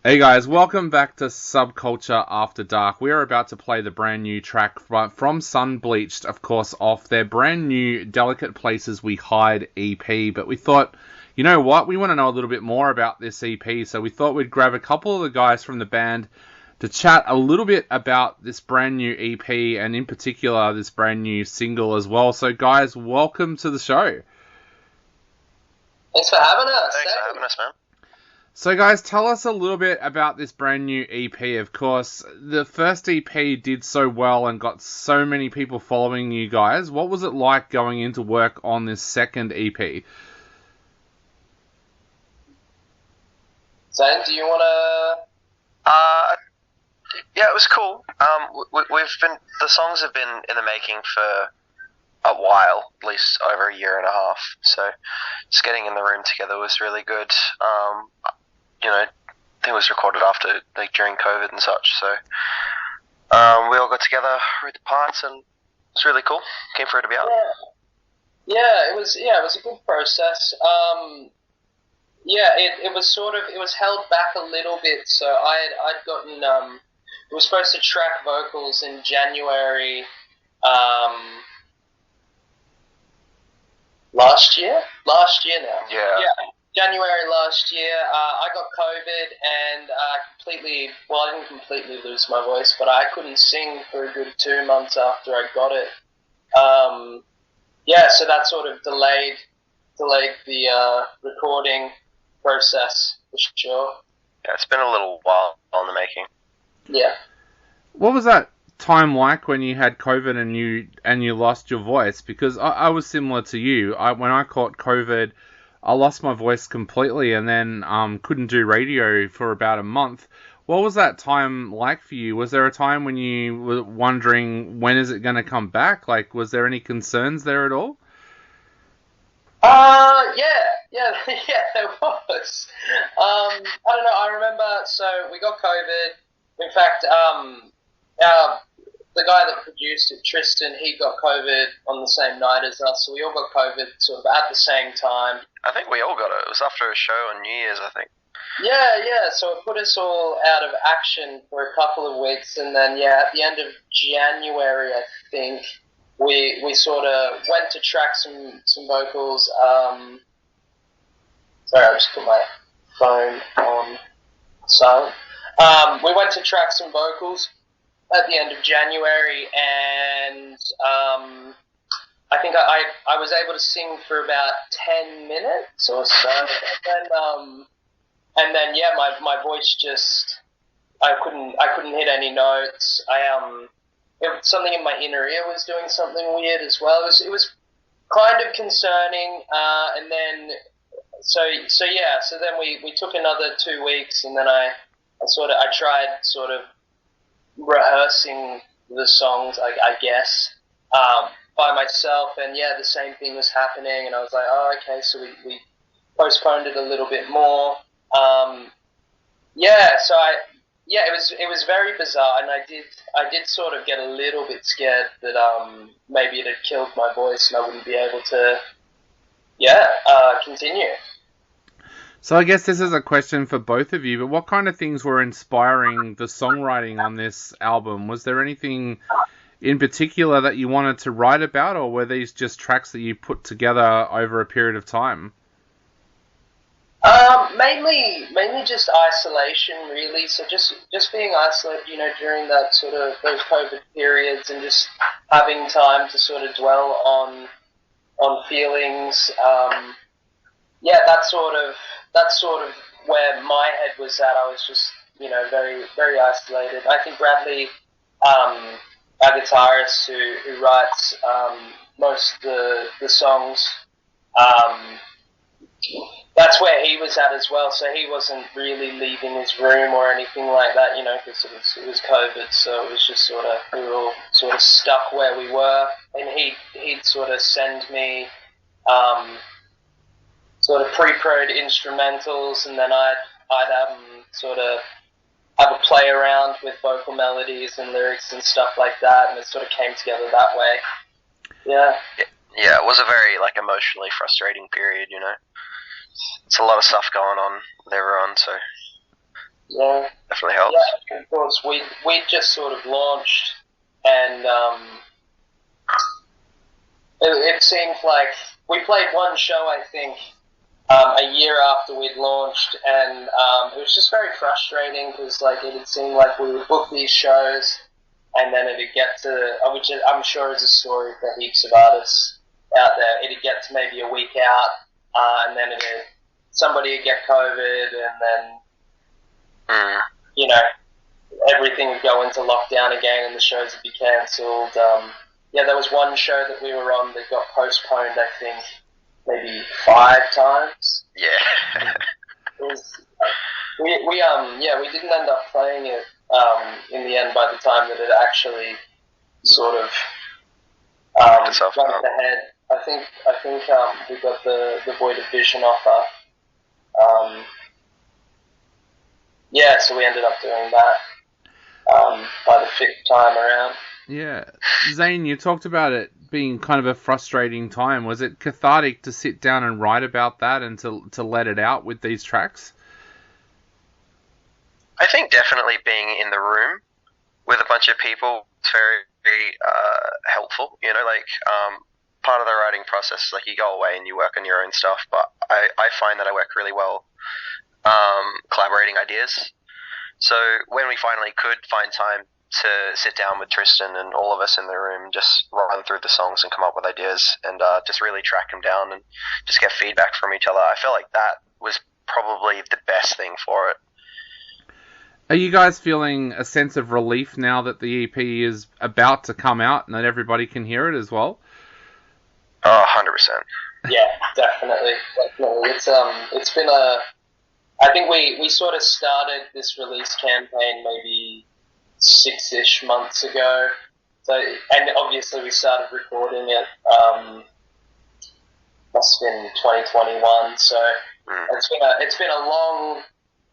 Hey guys, welcome back to Subculture After Dark. We are about to play the brand new track from Sunbleached, of course, off their brand new Delicate Places We Hide EP. But we thought, you know what, we want to know a little bit more about this EP, so we thought we'd grab a couple of the guys from the band to chat a little bit about this brand new EP, and in particular, this brand new single as well. So guys, welcome to the show. Thanks for having us. Thanks for having us, man. So guys, tell us a little bit about this brand new EP. Of course, the first EP did so well and got so many people following you guys. What was it like going into work on this second EP? Zane, do you want to... Yeah, it was cool. The songs have been in the making for a while, at least over a year and a half. So just getting in the room together was really good. I think it was recorded during COVID and such. So we all got together, wrote the parts, and it was really cool. Came for it to be out. Yeah, it was a good process. It was held back a little bit. So I'd gotten it was supposed to track vocals in January last year now. Yeah. January last year, I got COVID and I didn't completely lose my voice, but I couldn't sing for a good 2 months after I got it. So that sort of delayed the recording process for sure. Yeah, it's been a little while in the making. Yeah. What was that time like when you had COVID and you lost your voice? Because I was similar to you. When I caught COVID, I lost my voice completely and then couldn't do radio for about a month. What was that time like for you? Was there a time when you were wondering when is it going to come back? Like, was there any concerns there at all? Yeah, there was. I don't know. I remember. So we got COVID. In fact, the guy that produced it, Tristan, he got COVID on the same night as us. So we all got COVID sort of at the same time. I think we all got it. It was after a show on New Year's, I think. Yeah. So it put us all out of action for a couple of weeks, and then at the end of January, I think we sort of went to track some vocals. Sorry, I just put my phone on silent. We went to track some vocals at the end of January, and I think I was able to sing for about 10 minutes or so, and then my voice just I couldn't hit any notes. Something in my inner ear was doing something weird as well. It was kind of concerning, and then so then we took another 2 weeks, and then I tried sort of rehearsing the songs, I guess, by myself, and the same thing was happening, and I was like, oh, okay, so we postponed it a little bit more. It was very bizarre, and I did sort of get a little bit scared that maybe it had killed my voice and I wouldn't be able to continue. So I guess this is a question for both of you, but what kind of things were inspiring the songwriting on this album? Was there anything in particular that you wanted to write about, or were these just tracks that you put together over a period of time? Mainly just isolation, really. So just being isolated, during that sort of those COVID periods, and just having time to sort of dwell on feelings. That's sort of where my head was at. I was just, very, very isolated. I think Bradley, our guitarist who writes most of the songs, that's where he was at as well. So he wasn't really leaving his room or anything like that, because it was COVID. So it was just we were all sort of stuck where we were, and he'd sort of send me sort of pre-prod instrumentals, and then I'd sort of have a play around with vocal melodies and lyrics and stuff like that, and it sort of came together that way. Yeah. Yeah, it was a very emotionally frustrating period. It's a lot of stuff going on with everyone, so Yeah. Definitely helps. Yeah, of course. We just sort of launched, and it seemed like we played one show, I think, a year after we'd launched, and it was just very frustrating because like it had seemed like we would book these shows, and then it'd get to, which I'm sure is a story for heaps of artists out there. It'd get to maybe a week out, and then somebody would get COVID, and then you know everything would go into lockdown again, and the shows would be cancelled. Yeah, there was one show that we were on that got postponed, I think, maybe 5 times. Yeah. It was, we didn't end up playing it in the end by the time that it actually sort of went ahead. I think we got the Void of Vision offer. Yeah, so we ended up doing that by the 5th time around. Yeah. Zane, you talked about it being kind of a frustrating time. Was it cathartic to sit down and write about that and to let it out with these tracks? I think definitely being in the room with a bunch of people is very, very helpful. You know, like part of the writing process is like you go away and you work on your own stuff, but I find that I work really well collaborating ideas. So when we finally could find time to sit down with Tristan and all of us in the room, just run through the songs and come up with ideas and just really track them down and just get feedback from each other. I feel like that was probably the best thing for it. Are you guys feeling a sense of relief now that the EP is about to come out and that everybody can hear it as well? Oh, 100%. Yeah, definitely. It's been I think we sort of started this release campaign maybe 6-ish months ago. So, and obviously we started recording it, must have been 2021. So it's been a long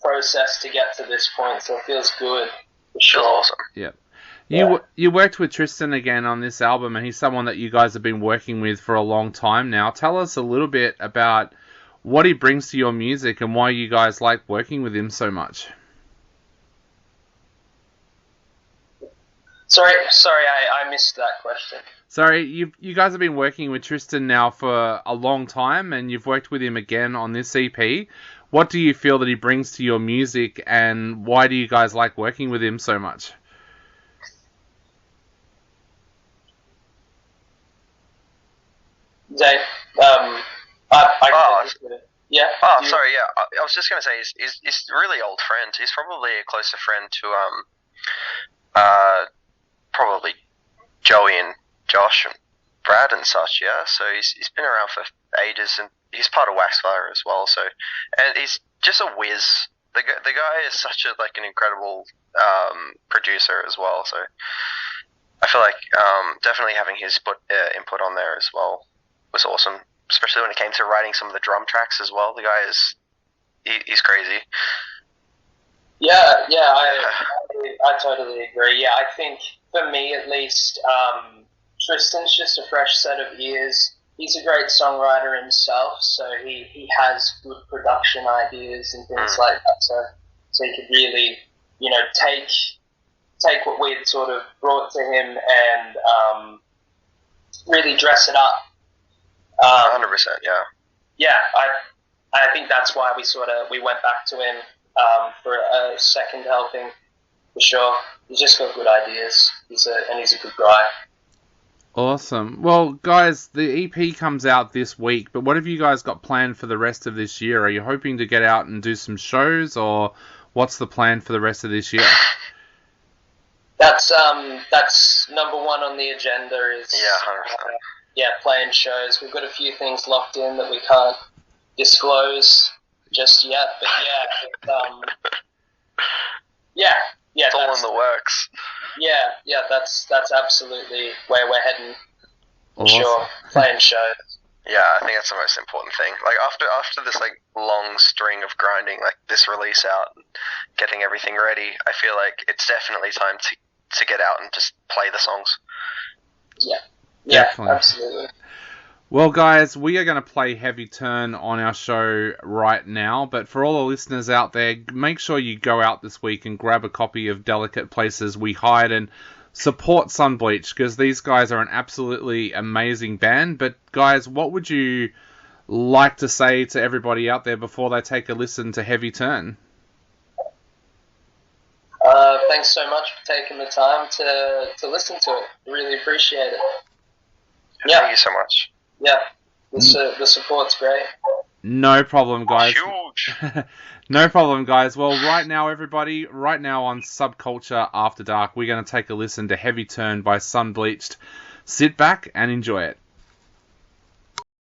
process to get to this point. So it feels good. For sure. Feels awesome. Yeah. You worked with Tristan again on this album, and he's someone that you guys have been working with for a long time now. Tell us a little bit about what he brings to your music and why you guys like working with him so much. Sorry, I missed that question. Sorry, you guys have been working with Tristan now for a long time, and you've worked with him again on this EP. What do you feel that he brings to your music, and why do you guys like working with him so much? Zane, yeah. Oh, sorry. Yeah, I was just gonna say he's a really old friend. He's probably a closer friend to probably Joey and Josh and Brad and such. Yeah, so he's been around for ages, and he's part of Waxfire as well. So, and he's just a whiz. The guy is such an incredible producer as well. So, I feel like definitely having his input on there as well was awesome, especially when it came to writing some of the drum tracks as well. The guy he's crazy. Yeah, I totally agree. Yeah, I think for me at least, Tristan's just a fresh set of ears. He's a great songwriter himself, so he has good production ideas and things like that. So he could really, take what we had sort of brought to him and really dress it up. 100%, yeah. Yeah, I think that's why we went back to him for a second helping, for sure. He's just got good ideas. He's a good guy. Awesome. Well, guys, the EP comes out this week, but what have you guys got planned for the rest of this year? Are you hoping to get out and do some shows, or what's the plan for the rest of this year? That's number one on the agenda is 100%. Playing shows. We've got a few things locked in that we can't disclose just yet, but it's all in the works. Yeah, that's absolutely where we're heading. Awesome. Sure, playing shows. Yeah, I think that's the most important thing. Like after this long string of grinding, like this release out, and getting everything ready, I feel like it's definitely time to get out and just play the songs. Yeah, Definitely. absolutely. Well, guys, we are going to play Heavy Turn on our show right now, but for all the listeners out there, make sure you go out this week and grab a copy of Delicate Places We Hide and support Sunbleached, because these guys are an absolutely amazing band. But, guys, what would you like to say to everybody out there before they take a listen to Heavy Turn? Thanks so much for taking the time to listen to it. Really appreciate it. Yeah. Thank you so much. Yeah, the support's great. No problem, guys. Huge. No problem, guys. Well, right now, everybody, right now on Subculture After Dark, we're going to take a listen to Heavy Turn by Sunbleached. Sit back and enjoy it.